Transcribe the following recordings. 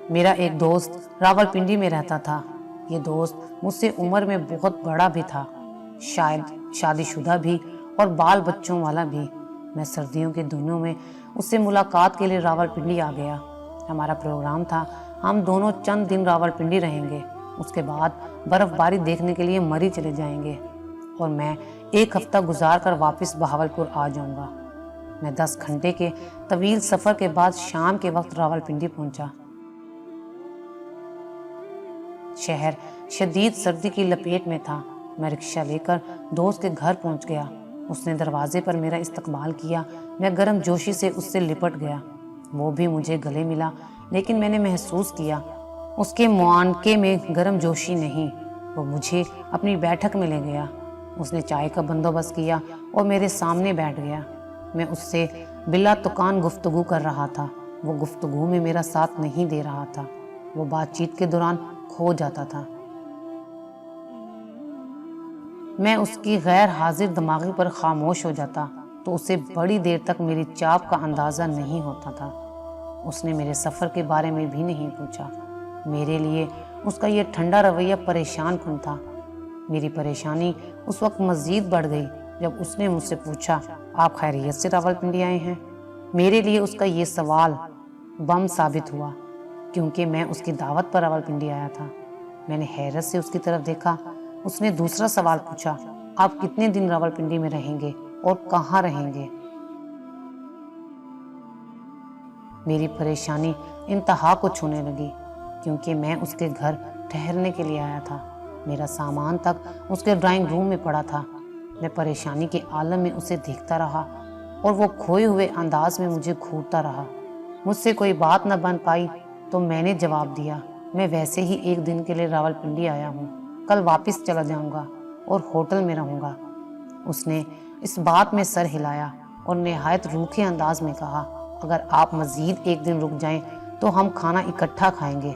میرا ایک دوست راولپنڈی میں رہتا تھا۔ یہ دوست مجھ سے عمر میں بہت بڑا بھی تھا، شاید شادی شدہ بھی اور بال بچوں والا بھی۔ میں سردیوں کے دنوں میں اس سے ملاقات کے لیے راولپنڈی آ گیا۔ ہمارا پروگرام تھا ہم دونوں چند دن راولپنڈی رہیں گے، اس کے بعد برف باری دیکھنے کے لیے مری چلے جائیں گے اور میں 1 ہفتہ گزار کر واپس بہاولپور آ جاؤں گا۔ میں 10 گھنٹے کے طویل سفر کے بعد شام کے وقت راولپنڈی پہنچا۔ شہر شدید سردی کی لپیٹ میں تھا۔ میں رکشہ لے کر دوست کے گھر پہنچ گیا۔ اس نے دروازے پر میرا استقبال کیا۔ میں گرم جوشی سے اس سے لپٹ گیا۔ وہ بھی مجھے گلے ملا، لیکن میں نے محسوس کیا اس کے معانقے میں گرم جوشی نہیں۔ وہ مجھے اپنی بیٹھک میں لے گیا۔ اس نے چائے کا بندوبست کیا اور میرے سامنے بیٹھ گیا۔ میں اس سے بلا تکان گفتگو کر رہا تھا۔ وہ گفتگو میں میرا ساتھ نہیں دے رہا تھا۔ وہ بات چیت کے دوران کھو جاتا تھا۔ میں اس کی غیر حاضر دماغی پر خاموش ہو جاتا تو اسے بڑی دیر تک میری چاپ کا اندازہ نہیں ہوتا تھا۔ اس نے میرے سفر کے بارے میں بھی نہیں پوچھا۔ میرے لیے اس کا یہ ٹھنڈا رویہ پریشان کن تھا۔ میری پریشانی اس وقت مزید بڑھ گئی جب اس نے مجھ سے پوچھا، آپ خیریت سے راولپنڈی آئے ہیں؟ میرے لیے اس کا یہ سوال بم ثابت ہوا، کیونکہ میں اس کی دعوت پر راولپنڈی آیا تھا۔ میں نے حیرت سے اس کی طرف دیکھا۔ اس نے دوسرا سوال پوچھا، آپ کتنے دن راولپنڈی میں رہیں گے اور کہاں رہیں گے؟ میری پریشانی انتہا کو چھونے لگی، کیونکہ میں اس کے گھر ٹھہرنے کے لیے آیا تھا۔ میرا سامان تک اس کے ڈرائنگ روم میں پڑا تھا۔ میں پریشانی کے عالم میں اسے دیکھتا رہا اور وہ کھوئے ہوئے انداز میں مجھے گھورتا رہا۔ مجھ سے کوئی بات نہ بن پائی تو میں نے جواب دیا، میں ویسے ہی 1 دن کے لیے راولپنڈی آیا ہوں، کل واپس چلا جاؤں گا اور ہوٹل میں رہوں گا۔ اس نے اس بات میں سر ہلایا اور نہایت روکھے انداز میں کہا، اگر آپ مزید 1 دن رک جائیں تو ہم کھانا اکٹھا کھائیں گے۔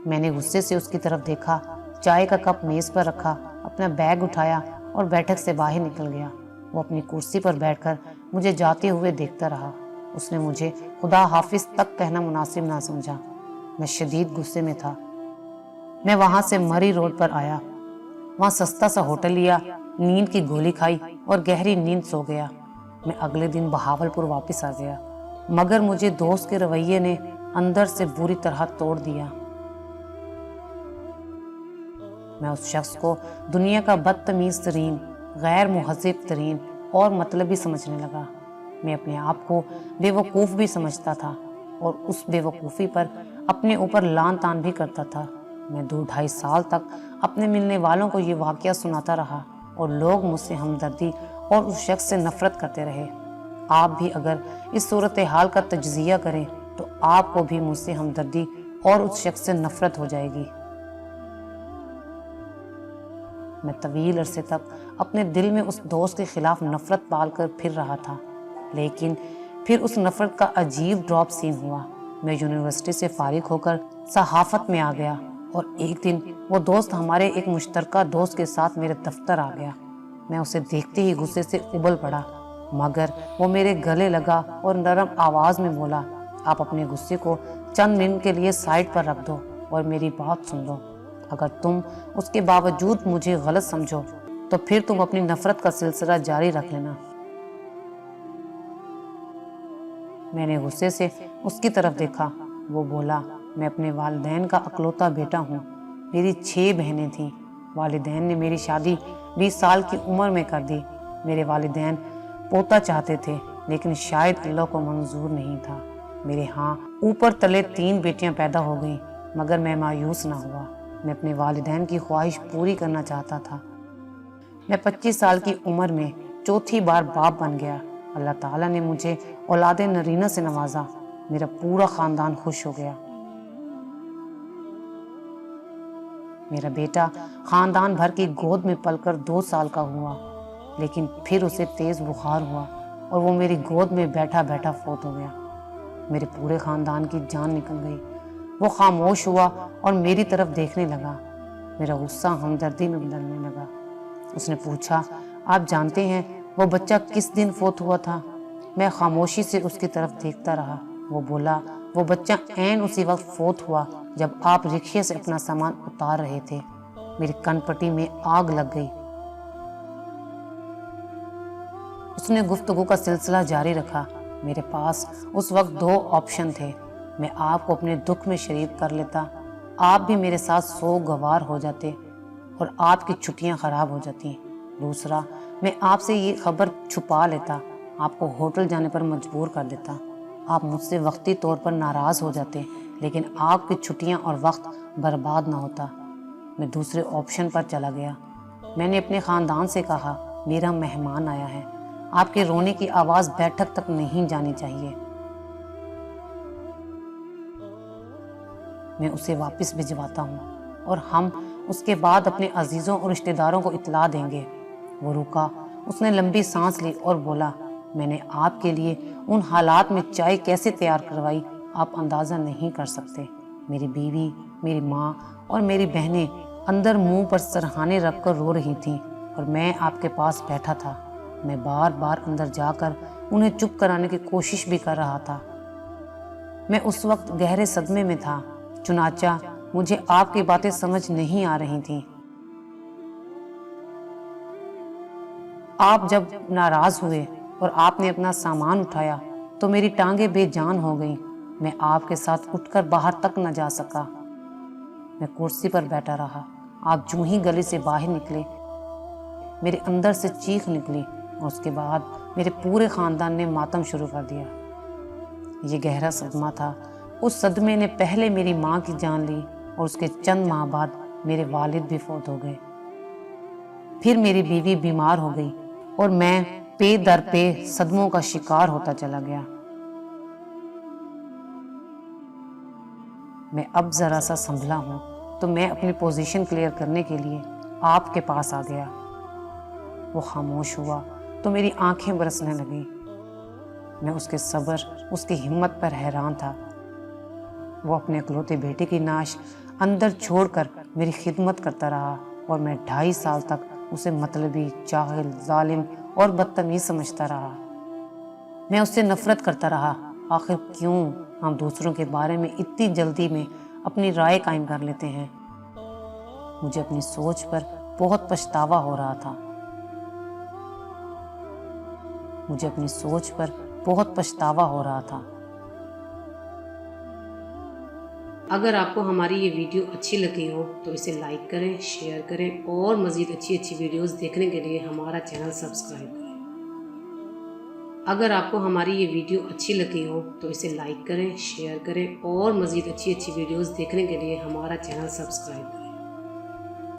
میں نے غصے سے اس کی طرف دیکھا، چائے کا کپ میز پر رکھا، اپنا بیگ اٹھایا اور بیٹھک سے باہر نکل گیا۔ وہ اپنی کرسی پر بیٹھ کر مجھے جاتے ہوئے دیکھتا رہا۔ اس نے مجھے خدا حافظ تک کہنا مناسب نہ سمجھا۔ میں شدید غصے میں تھا۔ میں وہاں سے مری روڈ پر آیا، وہاں سستا سا ہوٹل لیا، نیند کی گولی کھائی اور گہری نیند سو گیا۔ میں اگلے دن بہاولپور واپس آ گیا، مگر مجھے دوست کے رویے نے اندر سے بری طرح توڑ دیا۔ میں اس شخص کو دنیا کا بدتمیز ترین، غیر مہذب ترین اور مطلبی سمجھنے لگا۔ میں اپنے آپ کو بے وقوف بھی سمجھتا تھا اور اس بے وقوفی پر اپنے اوپر لان تان بھی کرتا تھا۔ میں 2-2.5 سال تک اپنے ملنے والوں کو یہ واقعہ سناتا رہا اور لوگ مجھ سے ہمدردی اور اس شخص سے نفرت کرتے رہے۔ آپ بھی اگر اس صورتحال کا تجزیہ کریں تو آپ کو بھی مجھ سے ہمدردی اور اس شخص سے نفرت ہو جائے گی۔ میں طویل عرصے تک اپنے دل میں اس دوست کے خلاف نفرت پال کر پھر رہا تھا، لیکن پھر اس نفرت کا عجیب ڈراپ سین ہوا۔ میں یونیورسٹی سے فارغ ہو کر صحافت میں آ گیا اور ایک دن وہ دوست ہمارے ایک مشترکہ دوست کے ساتھ میرے دفتر آ گیا۔ میں اسے دیکھتے ہی غصے سے ابل پڑا، مگر وہ میرے گلے لگا اور نرم آواز میں بولا، آپ اپنے غصے کو چند منٹ کے لیے سائڈ پر رکھ دو اور میری بات سن لو۔ اگر تم اس کے باوجود مجھے غلط سمجھو تو پھر تم اپنی نفرت کا سلسلہ جاری رکھ لینا۔ میں نے غصے سے اس کی طرف دیکھا۔ وہ بولا، میں اپنے والدین کا اکلوتا بیٹا ہوں۔ میری 6 بہنیں تھیں۔ والدین نے میری شادی 20 سال کی عمر میں کر دی۔ میرے والدین پوتا چاہتے تھے، لیکن شاید اللہ کو منظور نہیں تھا۔ میرے ہاں اوپر تلے 3 بیٹیاں پیدا ہو گئیں، مگر میں مایوس نہ ہوا۔ میں اپنے والدین کی خواہش پوری کرنا چاہتا تھا۔ میں 25 سال کی عمر میں 4تھی بار باپ بن گیا۔ اللہ تعالیٰ نے مجھے اولاد نرینہ سے نوازا۔ میرا پورا خاندان خوش ہو گیا۔ میرا بیٹا خاندان بھر کی گود میں پل کر 2 سال کا ہوا، لیکن پھر اسے تیز بخار ہوا اور وہ میری گود میں بیٹھا بیٹھا فوت ہو گیا۔ میرے پورے خاندان کی جان نکل گئی۔ وہ خاموش ہوا اور میری طرف دیکھنے لگا۔ میرا غصہ ہمدردی میں بدلنے لگا۔ اس نے پوچھا، آپ جانتے ہیں وہ بچہ کس دن فوت ہوا تھا؟ میں خاموشی سے اس کی طرف دیکھتا رہا۔ وہ بولا وہ بچہ عین اسی وقت فوت ہوا جب آپ رکشے سے اپنا سامان اتار رہے تھے۔ میری کن پٹی میں آگ لگ گئی۔ اس نے گفتگو کا سلسلہ جاری رکھا۔ میرے پاس اس وقت 2 آپشن تھے۔ میں آپ کو اپنے دکھ میں شریک کر لیتا، آپ بھی میرے ساتھ سوگوار ہو جاتے اور آپ کی چھٹیاں خراب ہو جاتی۔ دوسرا، میں آپ سے یہ خبر چھپا لیتا، آپ کو ہوٹل جانے پر مجبور کر دیتا۔ آپ مجھ سے وقتی طور پر ناراض ہو جاتے، لیکن آپ کی چھٹیاں اور وقت برباد نہ ہوتا۔ میں دوسرے آپشن پر چلا گیا۔ میں نے اپنے خاندان سے کہا، میرا مہمان آیا ہے، آپ کے رونے کی آواز بیٹھک تک نہیں جانی چاہیے۔ میں اسے واپس بھجواتا ہوں اور ہم اس کے بعد اپنے عزیزوں اور رشتہ داروں کو اطلاع دیں گے۔ وہ رکا، اس نے لمبی سانس لی اور بولا، میں نے آپ کے لیے ان حالات میں چائے کیسے تیار کروائی آپ اندازہ نہیں کر سکتے۔ میری بیوی، میری ماں اور میری بہنیں اندر منہ پر سرہانے رکھ کر رو رہی تھیں اور میں آپ کے پاس بیٹھا تھا۔ میں بار بار اندر جا کر انہیں چپ کرانے کی کوشش بھی کر رہا تھا۔ میں اس وقت گہرے صدمے میں تھا، چنانچہ مجھے آپ کی باتیں سمجھ نہیں آ رہی تھیں۔ آپ جب ناراض ہوئے اور آپ نے اپنا سامان اٹھایا تو میری ٹانگیں بے جان ہو گئیں۔ میں آپ کے ساتھ اٹھ کر باہر تک نہ جا سکا۔ میں کرسی پر بیٹھا رہا۔ آپ جو ہی گلی سے باہر نکلے، میرے اندر سے چیخ نکلی اور اس کے بعد میرے پورے خاندان نے ماتم شروع کر دیا۔ یہ گہرا صدمہ تھا۔ اس صدمے نے پہلے میری ماں کی جان لی اور اس کے چند ماہ بعد میرے والد بھی فوت ہو گئے۔ پھر میری بیوی بیمار ہو گئی اور میں پے در پے صدموں کا شکار ہوتا چلا گیا۔ میں اب ذرا سا سنبھلا ہوں تو میں اپنی پوزیشن کلیئر کرنے کے لیے آپ کے پاس آ گیا۔ وہ خاموش ہوا تو میری آنکھیں برسنے لگیں۔ میں اس کے صبر، اس کی ہمت پر حیران تھا۔ وہ اپنے اکلوتے بیٹے کی نعش اندر چھوڑ کر میری خدمت کرتا رہا اور میں 2.5 سال تک اسے مطلبی، جاہل، ظالم اور بدتمیز سمجھتا رہا۔ میں اس سے نفرت کرتا رہا۔ آخر کیوں ہم دوسروں کے بارے میں اتنی جلدی میں اپنی رائے قائم کر لیتے ہیں؟ مجھے اپنی سوچ پر بہت پچھتاوا ہو رہا تھا۔ مجھے اپنی سوچ پر بہت پچھتاوا ہو رہا تھا۔ اگر آپ کو ہماری یہ ویڈیو اچھی لگی ہو تو اسے لائک کریں، شیئر کریں اور مزید اچھی ویڈیوز دیکھنے کے لیے ہمارا چینل سبسکرائب کریں۔ اگر آپ کو ہماری یہ ویڈیو اچھی لگی ہو تو اسے لائک کریں، شیئر کریں اور مزید اچھی ویڈیوز دیکھنے کے لیے ہمارا چینل سبسکرائب کریں۔